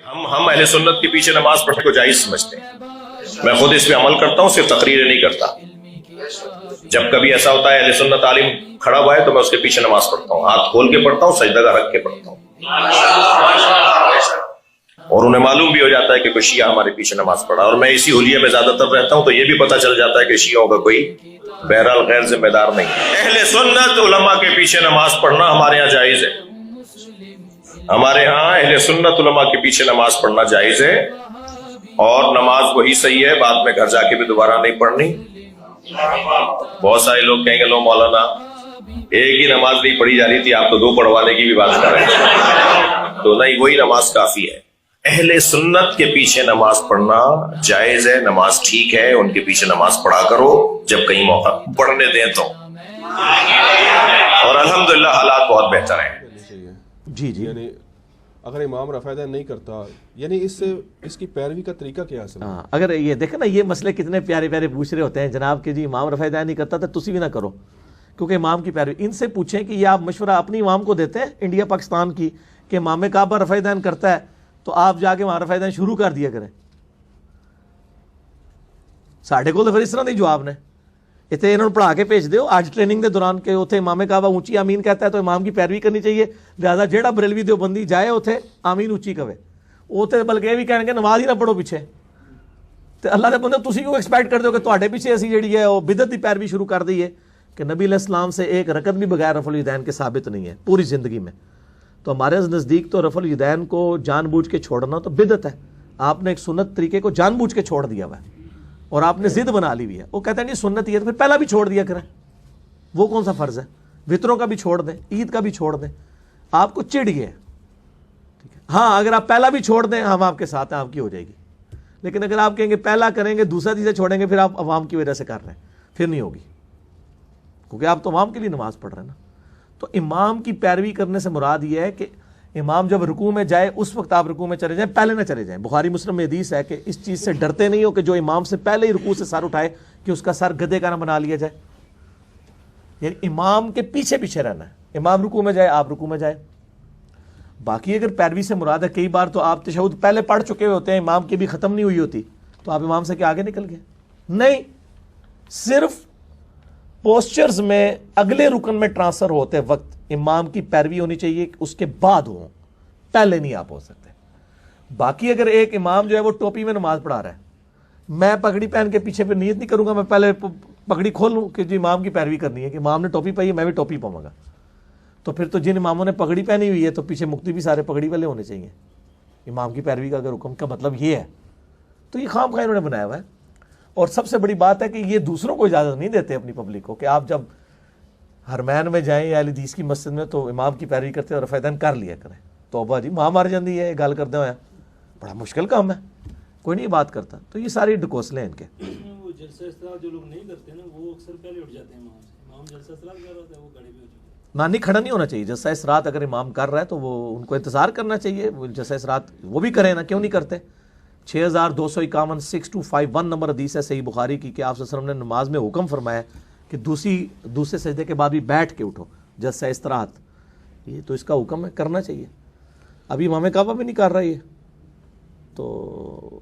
ہم اہل سنت کے پیچھے نماز پڑھنے کو جائز سمجھتے ہیں. میں خود اس پہ عمل کرتا ہوں, صرف تقریر نہیں کرتا. جب کبھی ایسا ہوتا ہے اہل سنت عالم کھڑا ہوا ہے تو میں اس کے پیچھے نماز پڑھتا ہوں, ہاتھ کھول کے پڑھتا ہوں, سجدہ کا رکھ کے پڑھتا ہوں. اور انہیں معلوم بھی ہو جاتا ہے کہ کوئی شیعہ ہمارے پیچھے نماز پڑھا, اور میں اسی حلیے میں زیادہ تر رہتا ہوں, تو یہ بھی پتہ چل جاتا ہے کہ شیعوں کا کوئی بہرحال غیر ذمہ دار نہیں. اہل سنت علماء کے پیچھے نماز پڑھنا ہمارے یہاں جائز ہے. ہمارے ہاں اہل سنت علماء کے پیچھے نماز پڑھنا جائز ہے, اور نماز وہی صحیح ہے, بعد میں گھر جا کے بھی دوبارہ نہیں پڑھنی. بہت سارے لوگ کہیں گے لو مولانا ایک ہی نماز نہیں پڑھی جا رہی تھی, آپ تو دو پڑھوانے کی بھی بات کر رہے ہیں. تو نہیں, وہی نماز کافی ہے. اہل سنت کے پیچھے نماز پڑھنا جائز ہے, نماز ٹھیک ہے, ان کے پیچھے نماز پڑھا کرو جب کہیں موقع پڑھنے دیں تو. اور الحمدللہ حالات بہت بہتر ہیں. جی جی, یعنی اگر امام رفع یدین نہیں کرتا, یعنی اس کی پیروی کا طریقہ کیا ہے؟ ہاں, اگر یہ دیکھیں نا, یہ مسئلے کتنے پیارے پیارے پوچھ رہے ہوتے ہیں جناب کہ جی امام رفع یدین نہیں کرتا تو تسی بھی نہ کرو, کیونکہ امام کی پیروی. ان سے پوچھیں کہ یہ آپ مشورہ اپنی امام کو دیتے ہیں انڈیا پاکستان کی کہ امام کعبہ رفع یدین کرتا ہے تو آپ جا کے وہاں رفع یدین شروع کر دیا کریں. ساڈے کو تو پھر اس طرح نہیں جواب نے, اتنے انہوں نے پڑھا کے بھیج دیو آج ٹریننگ دے دوران کہ اتنے امام کعبہ اونچی آمین کہتا ہے تو امام کی پیروی کرنی چاہیے, لہٰذا جہاں بریلوی دیوبندی جائے اتنے آمین اونچی کہے, اتنے بلکہ یہ بھی کہیں گے نماز ہی نہ پڑھو پیچھے. تو اللہ دے بندے تسی کیوں ایکسپیکٹ کر دو کہ تواڈے پیچھے اسی جڑی ہے وہ بدعت دی پیروی شروع کر دی ہے, کہ نبی علیہ السلام سے ایک رکعت بھی بغیر رفع الیدین کے ثابت نہیں ہے پوری زندگی میں. تو ہمارے نزدیک تو رفع الیدین کو جان بوجھ کے چھوڑنا تو بدعت ہے. آپ نے ایک سنت طریقے کو جان بوجھ کے چھوڑ دیا ہوا ہے, اور آپ نے ضد بنا لی ہوئی ہے. وہ کہتے ہیں نہیں سنت یہ ہے, تو پھر پہلا بھی چھوڑ دیا کریں, وہ کون سا فرض ہے؟ وطروں کا بھی چھوڑ دیں, عید کا بھی چھوڑ دیں, آپ کو چڑ گئے. ٹھیک ہے, ہاں اگر آپ پہلا بھی چھوڑ دیں ہم آپ کے ساتھ ہیں, آپ کی ہو جائے گی. لیکن اگر آپ کہیں گے پہلا کریں گے دوسرا تیسرا چھوڑیں گے, پھر آپ عوام کی وجہ سے کر رہے ہیں, پھر نہیں ہوگی, کیونکہ آپ تو عوام کے لیے نماز پڑھ رہے ہیں نا. تو امام کی پیروی کرنے سے مراد یہ ہے کہ امام جب رکوع میں جائے اس وقت آپ رکوع میں چلے جائیں, پہلے نہ چلے جائیں. بخاری مسلم میں حدیث ہے کہ اس چیز سے ڈرتے نہیں ہو کہ جو امام سے پہلے ہی رکوع سے سر اٹھائے کہ اس کا سر گدھے کا نہ بنا لیا جائے. یعنی امام کے پیچھے پیچھے رہنا ہے, امام رکوع میں جائے آپ رکوع میں جائے. باقی اگر پیروی سے مراد ہے, کئی بار تو آپ تشہد پہلے پڑھ چکے ہوتے ہیں, امام کی بھی ختم نہیں ہوئی ہوتی, تو آپ امام سے کہ آگے نکل گئے. نہیں, صرف پوسچرز میں اگلے رکن میں ٹرانسفر ہوتے وقت امام کی پیروی ہونی چاہیے, اس کے بعد ہو, پہلے نہیں آپ ہو سکتے. باقی اگر ایک امام جو ہے وہ ٹوپی میں نماز پڑھا رہا ہے, میں پگڑی پہن کے پیچھے پھر نیت نہیں کروں گا, میں پہلے پگڑی کھول لوں کہ جی امام کی پیروی کرنی ہے, کہ امام نے ٹوپی پہنی ہے میں بھی ٹوپی پاؤں گا. تو پھر تو جن اماموں نے پگڑی پہنی ہوئی ہے تو پیچھے مقتدی بھی سارے پگڑی والے ہونے چاہیے. امام کی پیروی کا اگر حکم کا مطلب یہ ہے تو یہ خام خواہ انہوں نے بنایا ہوا ہے. اور سب سے بڑی بات ہے کہ یہ دوسروں کو اجازت نہیں دیتے اپنی پبلک کو کہ آپ جب حرمین میں جائیں یا اہل حدیث کی مسجد میں تو امام کی پیروی کرتے اور رفع یدین کر لیا کریں. توبہ جی ماں مار جاندی ہے, گل کرتے ہوئے بڑا مشکل کام ہے, کوئی نہیں بات کرتا. تو یہ ساری ڈکوسلے ہیں ان کے. وہ جلسہ استراحت جو لوگ نہیں کرتے نا وہ اکثر پہلے اٹھ جاتے ہیں, امام جلسہ استراحت کر رہا ہے وہ گھڑی بھی ہو جاتی ہے. نانی کھڑا نہیں ہونا چاہیے. جلسہ استراحت اگر امام کر رہا ہے تو وہ ان کو انتظار کرنا چاہیے, وہ جلسہ استراحت وہ بھی کریں نا, کیوں نہیں کرتے. 6251 6251 نمبر حدیث ہے صحیح بخاری کی کہ آپ صلی اللہ علیہ وسلم نے نماز میں حکم فرمایا کہ دوسرے سجدے کے بعد بھی بیٹھ کے اٹھو جلسہ استراحت. یہ تو اس کا حکم ہے, کرنا چاہیے. ابھی امام کعبہ بھی نہیں کر رہا یہ. تو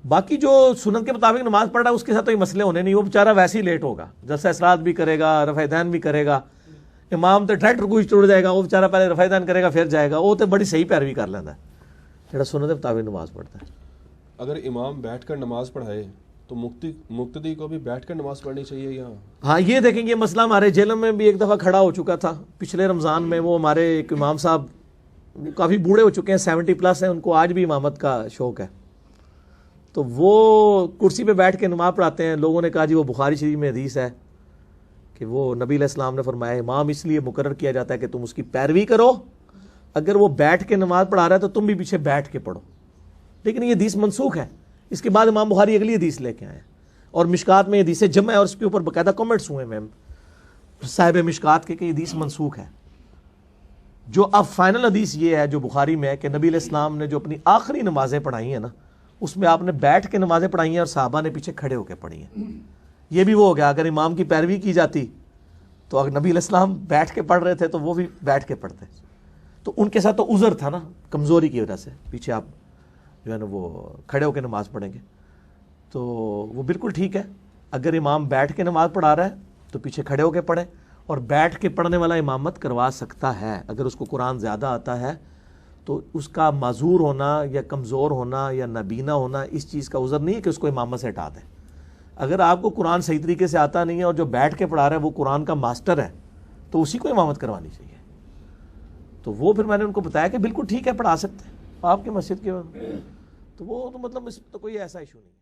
باقی جو سنت کے مطابق نماز پڑھ رہا ہے اس کے ساتھ تو یہ مسئلے ہونے نہیں, وہ بیچارہ ویسے ہی لیٹ ہوگا, جلسہ استراحت بھی کرے گا رفع یدین بھی کرے گا. امام تو ڈائریکٹ رکوع ٹوٹ جائے گا, وہ بیچارہ پہلے رفع یدین کرے گا پھر جائے گا. وہ تو بڑی صحیح پیروی کر لینا ہے جڑا سنت کے مطابق نماز پڑھتا ہے. اگر امام بیٹھ کر نماز پڑھائے تو مقتدی کو بھی بیٹھ کر نماز پڑھنی چاہیے یہاں؟ ہاں یہ دیکھیں گے مسئلہ ہمارے جیلم میں بھی ایک دفعہ کھڑا ہو چکا تھا پچھلے رمضان میں. وہ ہمارے ایک امام صاحب کافی بوڑھے ہو چکے ہیں, 70+ ہیں, ان کو آج بھی امامت کا شوق ہے. تو وہ کرسی پہ بیٹھ کے نماز پڑھاتے ہیں. لوگوں نے کہا جی وہ بخاری شریف میں حدیث ہے کہ وہ نبی علیہ السلام نے فرمایا امام اس لیے مقرر کیا جاتا ہے کہ تم اس کی پیروی کرو, اگر وہ بیٹھ کے نماز پڑھا رہا ہے تو تم بھی پیچھے بیٹھ کے پڑھو. لیکن یہ حدیث منسوخ ہے. اس کے بعد امام بخاری اگلی حدیث لے کے آئے, اور مشکات میں حدیث جمع ہے, اور اس کے اوپر باقاعدہ کمنٹس ہوئے ہیں صاحب مشکات کے کہ یہ حدیث منسوخ ہے. جو اب فائنل حدیث یہ ہے جو بخاری میں ہے کہ نبی علیہ السلام نے جو اپنی آخری نمازیں پڑھائی ہیں نا, اس میں آپ نے بیٹھ کے نمازیں پڑھائی ہیں اور صحابہ نے پیچھے کھڑے ہو کے پڑھی ہیں. یہ بھی وہ ہو گیا, اگر امام کی پیروی کی جاتی تو اگر نبی علیہ السلام بیٹھ کے پڑھ رہے تھے تو وہ بھی بیٹھ کے پڑھتے. تو ان کے ساتھ تو عذر تھا نا کمزوری کی وجہ سے، پیچھے آپ جو ہے نا وہ کھڑے ہو کے نماز پڑھیں گے تو وہ بالکل ٹھیک ہے. اگر امام بیٹھ کے نماز پڑھا رہا ہے تو پیچھے کھڑے ہو کے پڑھیں، اور بیٹھ کے پڑھنے والا امامت کروا سکتا ہے. اگر اس کو قرآن زیادہ آتا ہے تو اس کا معذور ہونا یا کمزور ہونا یا نابینا ہونا اس چیز کا عذر نہیں ہے کہ اس کو امامت سے ہٹا دیں. اگر آپ کو قرآن صحیح طریقے سے آتا نہیں ہے اور جو بیٹھ کے پڑھا رہا ہے وہ قرآن کا ماسٹر ہے تو اسی کو امامت کروانی چاہیے. تو وہ پھر میں نے ان کو بتایا کہ بالکل ٹھیک ہے، پڑھا سکتے ہیں آپ کی مسجد کے، تو وہ تو مطلب اس تو کوئی ایسا ایشو نہیں.